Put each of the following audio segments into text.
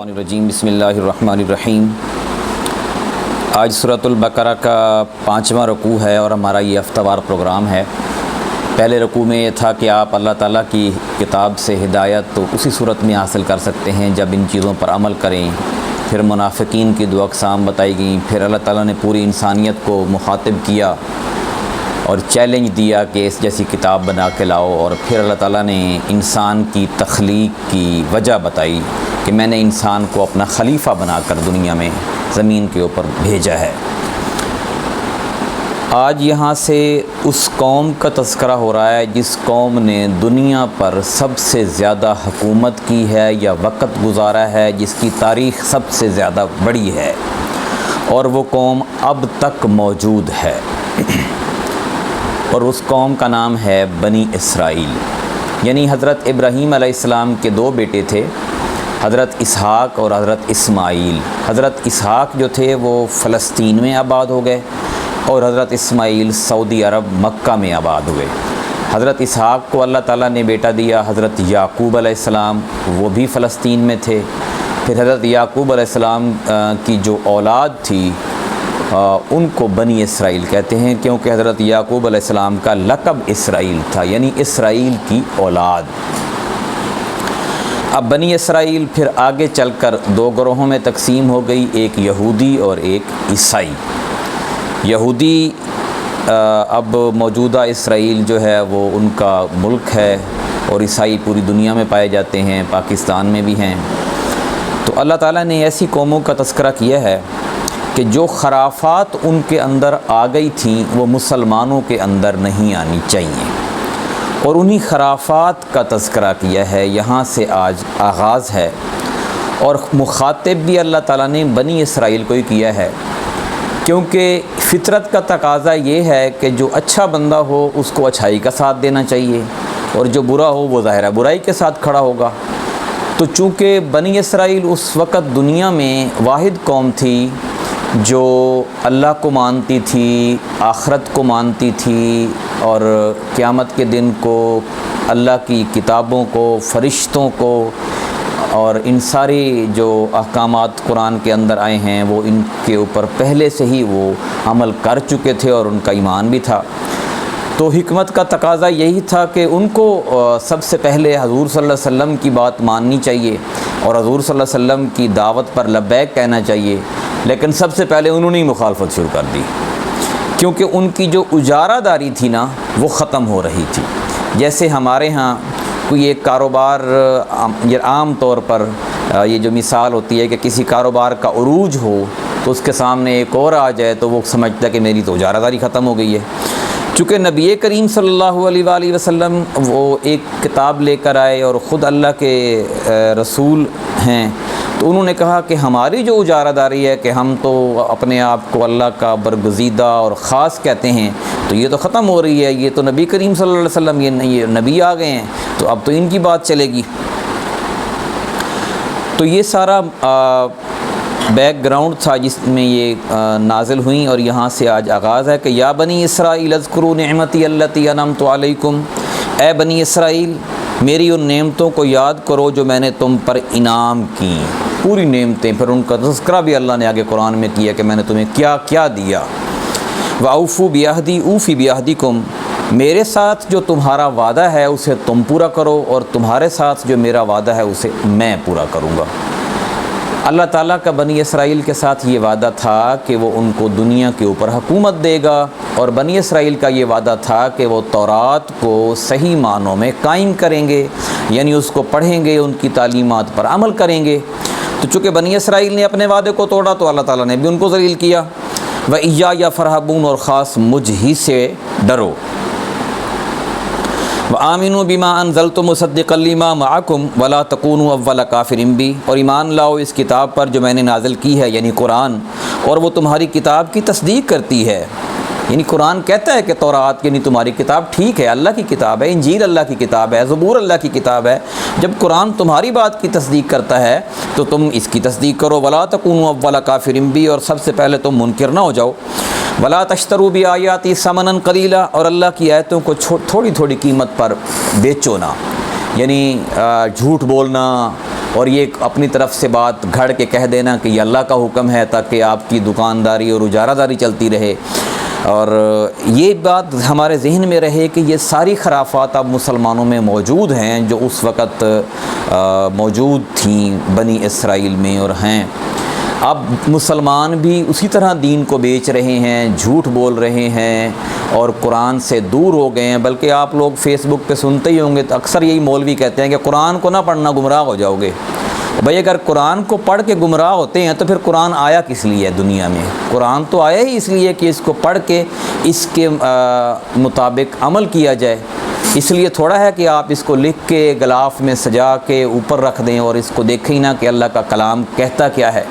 الرجیم بسم اللہ الرحمن الرحیم۔ آج سورۃ البقرہ کا 5واں رکوع ہے اور ہمارا یہ ہفتہ وار پروگرام ہے۔ پہلے رکوع میں یہ تھا کہ آپ اللہ تعالیٰ کی کتاب سے ہدایت تو اسی صورت میں حاصل کر سکتے ہیں جب ان چیزوں پر عمل کریں۔ پھر منافقین کی دو اقسام بتائی گئیں، پھر اللہ تعالیٰ نے پوری انسانیت کو مخاطب کیا اور چیلنج دیا کہ اس جیسی کتاب بنا کے لاؤ، اور پھر اللہ تعالیٰ نے انسان کی تخلیق کی وجہ بتائی کہ میں نے انسان کو اپنا خلیفہ بنا کر دنیا میں زمین کے اوپر بھیجا ہے۔ آج یہاں سے اس قوم کا تذکرہ ہو رہا ہے جس قوم نے دنیا پر سب سے زیادہ حکومت کی ہے یا وقت گزارا ہے، جس کی تاریخ سب سے زیادہ بڑی ہے، اور وہ قوم اب تک موجود ہے، اور اس قوم کا نام ہے بنی اسرائیل۔ یعنی حضرت ابراہیم علیہ السلام کے دو بیٹے تھے، حضرت اسحاق اور حضرت اسماعیل۔ حضرت اسحاق جو تھے وہ فلسطین میں آباد ہو گئے، اور حضرت اسماعیل سعودی عرب مکہ میں آباد ہوئے۔ حضرت اسحاق کو اللہ تعالیٰ نے بیٹا دیا حضرت یعقوب علیہ السلام، وہ بھی فلسطین میں تھے۔ پھر حضرت یعقوب علیہ السلام کی جو اولاد تھی ان کو بنی اسرائیل کہتے ہیں، کیونکہ حضرت یعقوب علیہ السلام کا لقب اسرائیل تھا، یعنی اسرائیل کی اولاد۔ اب بنی اسرائیل پھر آگے چل کر دو گروہوں میں تقسیم ہو گئی، ایک یہودی اور ایک عیسائی۔ یہودی اب موجودہ اسرائیل جو ہے وہ ان کا ملک ہے، اور عیسائی پوری دنیا میں پائے جاتے ہیں، پاکستان میں بھی ہیں۔ تو اللہ تعالیٰ نے ایسی قوموں کا تذکرہ کیا ہے کہ جو خرافات ان کے اندر آ گئی تھیں وہ مسلمانوں کے اندر نہیں آنی چاہیے، اور انہی خرافات کا تذکرہ کیا ہے۔ یہاں سے آج آغاز ہے، اور مخاطب بھی اللہ تعالیٰ نے بنی اسرائیل کو ہی کیا ہے، کیونکہ فطرت کا تقاضا یہ ہے کہ جو اچھا بندہ ہو اس کو اچھائی کا ساتھ دینا چاہیے، اور جو برا ہو وہ ظاہرہ برائی کے ساتھ کھڑا ہوگا۔ تو چونکہ بنی اسرائیل اس وقت دنیا میں واحد قوم تھی جو اللہ کو مانتی تھی، آخرت کو مانتی تھی، اور قیامت کے دن کو، اللہ کی کتابوں کو، فرشتوں کو، اور ان ساری جو احکامات قرآن کے اندر آئے ہیں وہ ان کے اوپر پہلے سے ہی وہ عمل کر چکے تھے، اور ان کا ایمان بھی تھا۔ تو حکمت کا تقاضا یہی تھا کہ ان کو سب سے پہلے حضور صلی اللہ علیہ وسلم کی بات ماننی چاہیے، اور حضور صلی اللہ علیہ وسلم کی دعوت پر لبیک کہنا چاہیے، لیکن سب سے پہلے انہوں نے ہی مخالفت شروع کر دی، کیونکہ ان کی جو اجارہ داری تھی نا وہ ختم ہو رہی تھی۔ جیسے ہمارے ہاں کوئی ایک کاروبار، عام طور پر یہ جو مثال ہوتی ہے کہ کسی کاروبار کا عروج ہو تو اس کے سامنے ایک اور آ جائے تو وہ سمجھتا ہے کہ میری تو اجارہ داری ختم ہو گئی ہے۔ چونکہ نبی کریم صلی اللہ علیہ وآلہ وسلم وہ ایک کتاب لے کر آئے اور خود اللہ کے رسول ہیں، تو انہوں نے کہا کہ ہماری جو اجارہ داری ہے کہ ہم تو اپنے آپ کو اللہ کا برگزیدہ اور خاص کہتے ہیں، تو یہ تو ختم ہو رہی ہے، یہ تو نبی کریم صلی اللہ علیہ وسلم یہ نبی آ گئے ہیں، تو اب تو ان کی بات چلے گی۔ تو یہ سارا بیک گراؤنڈ تھا جس میں یہ نازل ہوئیں، اور یہاں سے آج آغاز ہے کہ یا بنی اسرائیل اذکروا نعمتی التی انعمت علیکم، اے بنی اسرائیل میری ان نعمتوں کو یاد کرو جو میں نے تم پر انعام کی، پوری نعمتیں۔ پھر ان کا تذکرہ بھی اللہ نے آگے قرآن میں کیا کہ میں نے تمہیں کیا کیا دیا۔ وَأَوْفُوا بِعَهْدِي أُوفِ بِعَهْدِكُمْ، میرے ساتھ جو تمہارا وعدہ ہے اسے تم پورا کرو، اور تمہارے ساتھ جو میرا وعدہ ہے اسے میں پورا کروں گا۔ اللہ تعالیٰ کا بنی اسرائیل کے ساتھ یہ وعدہ تھا کہ وہ ان کو دنیا کے اوپر حکومت دے گا، اور بنی اسرائیل کا یہ وعدہ تھا کہ وہ تورات کو صحیح معنوں میں قائم کریں گے، یعنی اس کو پڑھیں گے، ان کی تعلیمات پر عمل کریں گے۔ تو چونکہ بنی اسرائیل نے اپنے وعدے کو توڑا تو اللہ تعالیٰ نے بھی ان کو ذلیل کیا۔ وَإِيَّايَ فَارْهَبُونَ، اور خاص مجھ ہی سے ڈرو۔ وَآمِنُوا بِمَا أَنزَلْتُ مُصَدِّقًا لِمَا مَعَكُمْ وَلَا تَكُونُوا أَوَّلَ كَافِرٍ بِهِ، اور ایمان لاؤ اس کتاب پر جو میں نے نازل کی ہے، یعنی قرآن، اور وہ تمہاری کتاب کی تصدیق کرتی ہے۔ یعنی قرآن کہتا ہے کہ تورات یعنی تمہاری کتاب ٹھیک ہے، اللہ کی کتاب ہے، انجیل اللہ کی کتاب ہے، زبور اللہ کی کتاب ہے۔ جب قرآن تمہاری بات کی تصدیق کرتا ہے تو تم اس کی تصدیق کرو۔ وَلَا تَكُونُوا أَوَّلَ كَافِرٍ بِهِ، اور سب سے پہلے تم منکر نہ ہو جاؤ۔ وَلَا تَشْتَرُوا بِآيَاتِي ثَمَنًا قَلِيلًا، اور اللہ کی آیتوں کو تھوڑی تھوڑی قیمت پر بیچو نہ، یعنی جھوٹ بولنا، اور یہ اپنی طرف سے بات گھڑ کے کہہ دینا کہ یہ اللہ کا حکم ہے تاکہ آپ کی دکانداری اور اجارہ داری چلتی رہے. اور یہ بات ہمارے ذہن میں رہے کہ یہ ساری خرافات اب مسلمانوں میں موجود ہیں جو اس وقت موجود تھیں بنی اسرائیل میں اور ہیں. اب مسلمان بھی اسی طرح دین کو بیچ رہے ہیں, جھوٹ بول رہے ہیں اور قرآن سے دور ہو گئے ہیں. بلکہ آپ لوگ فیس بک پہ سنتے ہی ہوں گے تو اکثر یہی مولوی کہتے ہیں کہ قرآن کو نہ پڑھنا, گمراہ ہو جاؤ گے. بھئی اگر قرآن کو پڑھ کے گمراہ ہوتے ہیں تو پھر قرآن آیا کس لیے دنیا میں؟ قرآن تو آیا ہی اس لیے کہ اس کو پڑھ کے اس کے مطابق عمل کیا جائے. اس لیے تھوڑا ہے کہ آپ اس کو لکھ کے غلاف میں سجا کے اوپر رکھ دیں اور اس کو دیکھیں نہ کہ اللہ کا کلام کہتا کیا ہے.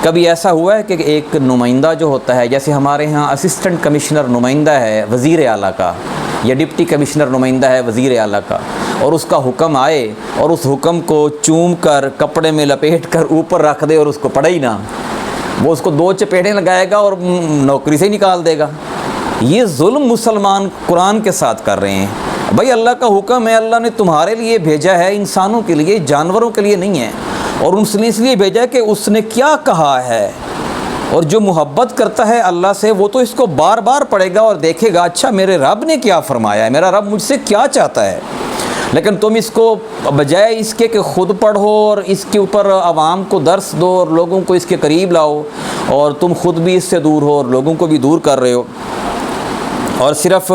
کبھی ایسا ہوا ہے کہ ایک نمائندہ جو ہوتا ہے, جیسے ہمارے ہاں اسسٹنٹ کمشنر نمائندہ ہے وزیر اعلیٰ کا, یا ڈپٹی کمشنر نمائندہ ہے وزیر اعلیٰ کا, اور اس کا حکم آئے اور اس حکم کو چوم کر کپڑے میں لپیٹ کر اوپر رکھ دے اور اس کو پڑھے ہی نہ, وہ اس کو 2 چپیڑیں لگائے گا اور نوکری سے ہی نکال دے گا. یہ ظلم مسلمان قرآن کے ساتھ کر رہے ہیں. بھائی اللہ کا حکم ہے, اللہ نے تمہارے لیے بھیجا ہے, انسانوں کے لیے, جانوروں کے لیے نہیں ہے. اور اس نے اس لیے بھیجا کہ اس نے کیا کہا ہے, اور جو محبت کرتا ہے اللہ سے وہ تو اس کو بار بار پڑھے گا اور دیکھے گا اچھا میرے رب نے کیا فرمایا ہے, میرا رب مجھ سے کیا چاہتا ہے. لیکن تم اس کو بجائے اس کے کہ خود پڑھو اور اس کے اوپر عوام کو درس دو اور لوگوں کو اس کے قریب لاؤ, اور تم خود بھی اس سے دور ہو اور لوگوں کو بھی دور کر رہے ہو, اور صرف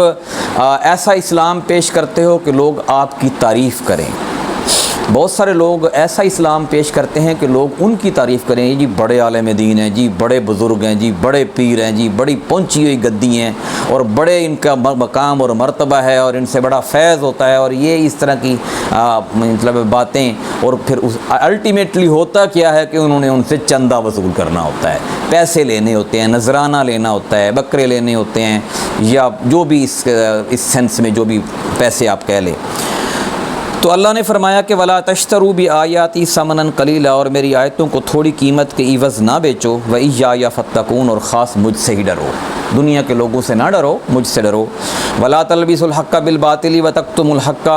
ایسا اسلام پیش کرتے ہو کہ لوگ آپ کی تعریف کریں. بہت سارے لوگ ایسا اسلام پیش کرتے ہیں کہ لوگ ان کی تعریف کریں, جی بڑے عالم دین ہیں, جی بڑے بزرگ ہیں, جی بڑے پیر ہیں, جی بڑی پہنچی ہوئی گدی ہیں, اور بڑے ان کا مقام اور مرتبہ ہے, اور ان سے بڑا فیض ہوتا ہے, اور یہ اس طرح کی مطلب باتیں. اور پھر الٹیمیٹلی ہوتا کیا ہے کہ انہوں نے ان سے چندہ وصول کرنا ہوتا ہے, پیسے لینے ہوتے ہیں, نذرانہ لینا ہوتا ہے, بکرے لینے ہوتے ہیں, یا جو بھی اس سینس میں جو بھی پیسے آپ کہہ لیں. تو اللہ نے فرمایا کہ ولا تشتروا بآیاتی ثمنا قلیلا, اور میری آیتوں کو تھوڑی قیمت کے عوض نہ بیچو, وإیایا فاتقون, اور خاص مجھ سے ہی ڈرو, دنیا کے لوگوں سے نہ ڈرو, مجھ سے ڈرو. ولا تلبسوا الحق بالباطل وتکتموا الحق,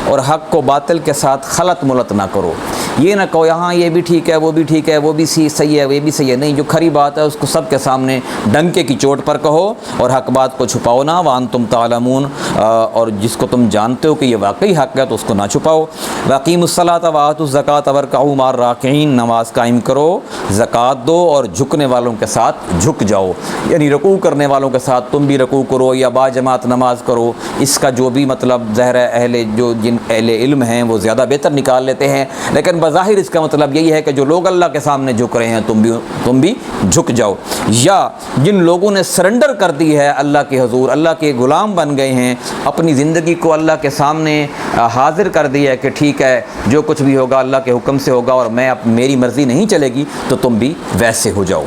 اور حق کو باطل کے ساتھ خلط ملط نہ کرو. یہ نہ کہو یہاں یہ بھی ٹھیک ہے, وہ بھی ٹھیک ہے, وہ بھی صحیح ہے, وہ بھی صحیح ہے. نہیں, جو کھری بات ہے اس کو سب کے سامنے ڈنکے کی چوٹ پر کہو, اور حق بات کو چھپاؤ نہ. وانتم تعلمون, اور جس کو تم جانتے ہو کہ یہ واقعی حق ہے تو اس کو نہ چھپاؤ. واقیموا الصلاۃ وآتوا الزکاۃ وارکعوا مع الراکعین, نماز قائم کرو, زکوٰۃ دو, اور جھکنے والوں کے ساتھ جھک جاؤ, یعنی رکوع کرنے والوں کے ساتھ تم بھی رکوع کرو یا با جماعت نماز کرو. اس کا جو بھی مطلب ظاہر ہے جن اہل علم ہیں وہ زیادہ بہتر نکال لیتے ہیں, لیکن بظاہر اس کا مطلب یہی ہے کہ جو لوگ اللہ کے سامنے جھک رہے ہیں تم بھی جھک جاؤ. یا جن لوگوں نے سرنڈر کر دی ہے اللہ کے حضور, اللہ کے غلام بن گئے ہیں, اپنی زندگی کو اللہ کے سامنے حاضر کر دیا ہے کہ ٹھیک ہے جو کچھ بھی ہوگا اللہ کے حکم سے ہوگا, اور میری مرضی نہیں چلے گی, تو تم بھی ویسے ہو جاؤ.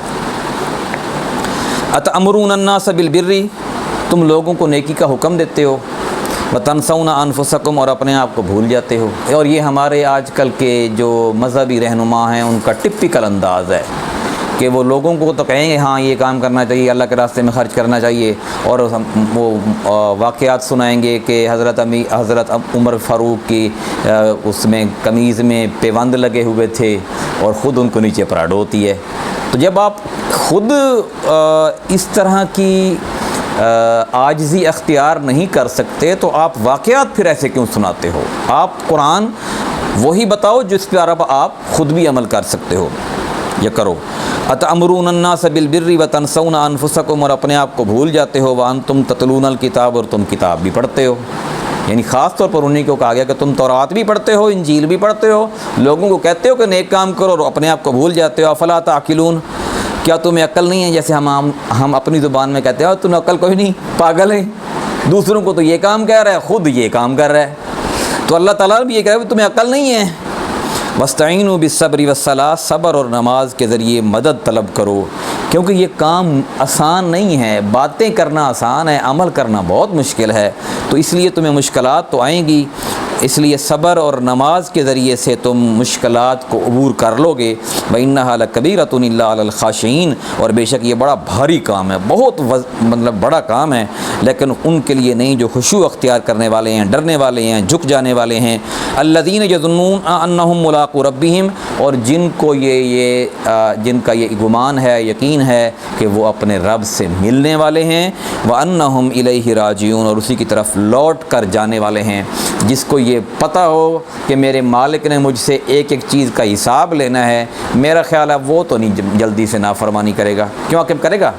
اتأمرون الناس بالبر, تم لوگوں کو نیکی کا حکم دیتے ہو, وتنسون انفسکم, اور اپنے آپ کو بھول جاتے ہو. اور یہ ہمارے آج کل کے جو مذہبی رہنما ہیں ان کا ٹپیکل انداز ہے کہ وہ لوگوں کو تو کہیں گے ہاں یہ کام کرنا چاہیے, اللہ کے راستے میں خرچ کرنا چاہیے, اور وہ واقعات سنائیں گے کہ حضرت عمر فاروق کی اس میں قمیض میں پیوند لگے ہوئے تھے اور خود ان کو نیچے پراڈ ہوتی ہے. تو جب آپ خود اس طرح کی عاجزی اختیار نہیں کر سکتے تو آپ واقعات پھر ایسے کیوں سناتے ہو؟ آپ قرآن وہی بتاؤ جس پر آپ خود بھی عمل کر سکتے ہو یا کرو. اتأمرون الناس بالبر وتنسون انفسکم, اور اپنے آپ کو بھول جاتے ہو, وانتم تتلون الکتاب, اور تم کتاب بھی پڑھتے ہو. یعنی خاص طور پر انہیں کو کہا گیا کہ تم تورات بھی پڑھتے ہو, انجیل بھی پڑھتے ہو, لوگوں کو کہتے ہو کہ نیک کام کرو اور اپنے آپ کو بھول جاتے ہو. افلا تعقلون, کیا تمہیں عقل نہیں ہے؟ جیسے ہم اپنی زبان میں کہتے ہیں تمہیں عقل کوئی نہیں, پاگل ہے, دوسروں کو تو یہ کام کہہ رہا ہے, خود یہ کام کر رہا ہے. تو اللہ تعالیٰ بھی یہ کہہ رہا ہے تمہیں عقل نہیں ہے. وَاسْتَعِينُوا بِالصَّبْرِ وَالصَّلَاةِ, صبر اور نماز کے ذریعے مدد طلب کرو, کیونکہ یہ کام آسان نہیں ہے. باتیں کرنا آسان ہے, عمل کرنا بہت مشکل ہے. تو اس لیے تمہیں مشکلات تو آئیں گی. اس لیے صبر اور نماز کے ذریعے سے تم مشکلات کو عبور کر لو گے. وَإِنَّهَا لَكَبِيرَةٌ إِلَّا عَلَى الْخَاشِعِينَ، اور بے شک یہ بڑا بھاری کام ہے، بہت مطلب بڑا کام ہے، لیکن ان کے لیے نہیں جو خشوع اختیار کرنے والے ہیں، ڈرنے والے ہیں، جھک جانے والے ہیں. الَّذِينَ يَظُنُّونَ أَنَّهُمْ مُلَاقُو رَبِّهِمْ، اور جن کا یہ گمان ہے، یقین ہے کہ وہ اپنے رب سے ملنے والے ہیں. وَأَنَّهُمْ إِلَيْهِ رَاجِعُونَ، اور اسی کی طرف لوٹ کر جانے والے ہیں. جس کو یہ پتہ ہو کہ میرے مالک نے مجھ سے ایک ایک چیز کا حساب لینا ہے، میرا خیال ہے وہ تو نہیں جلدی سے نافرمانی کرے گا. کیوں عاقب کرے گا؟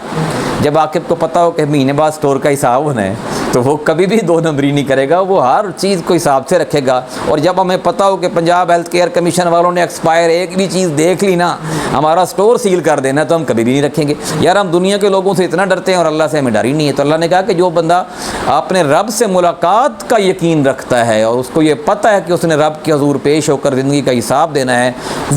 جب عاقب کو پتہ ہو کہ مہینے بعد سٹور کا حساب ہونا ہے تو وہ کبھی بھی دو نمبری نہیں کرے گا، وہ ہر چیز کو حساب سے رکھے گا. اور جب ہمیں پتہ ہو کہ پنجاب ہیلتھ کیئر کمیشن والوں نے ایکسپائر ایک بھی چیز دیکھ لی نا، ہمارا سٹور سیل کر دینا، تو ہم کبھی بھی نہیں رکھیں گے. یار ہم دنیا کے لوگوں سے اتنا ڈرتے ہیں اور اللہ سے ہمیں ڈر ہی نہیں ہے. تو اللہ نے کہا کہ جو بندہ اپنے رب سے ملاقات کا یقین رکھتا ہے اور اس کو یہ پتہ ہے کہ اس نے رب کے حضور پیش ہو کر زندگی کا حساب دینا ہے،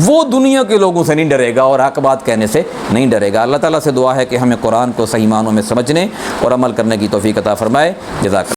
وہ دنیا کے لوگوں سے نہیں ڈرے گا اور حق بات کہنے سے نہیں ڈرے گا. اللہ تعالیٰ سے دعا ہے کہ ہمیں قرآن کو صحیح معنوں میں سمجھنے اور عمل کرنے کی توفیق عطا فرمائے. جزاک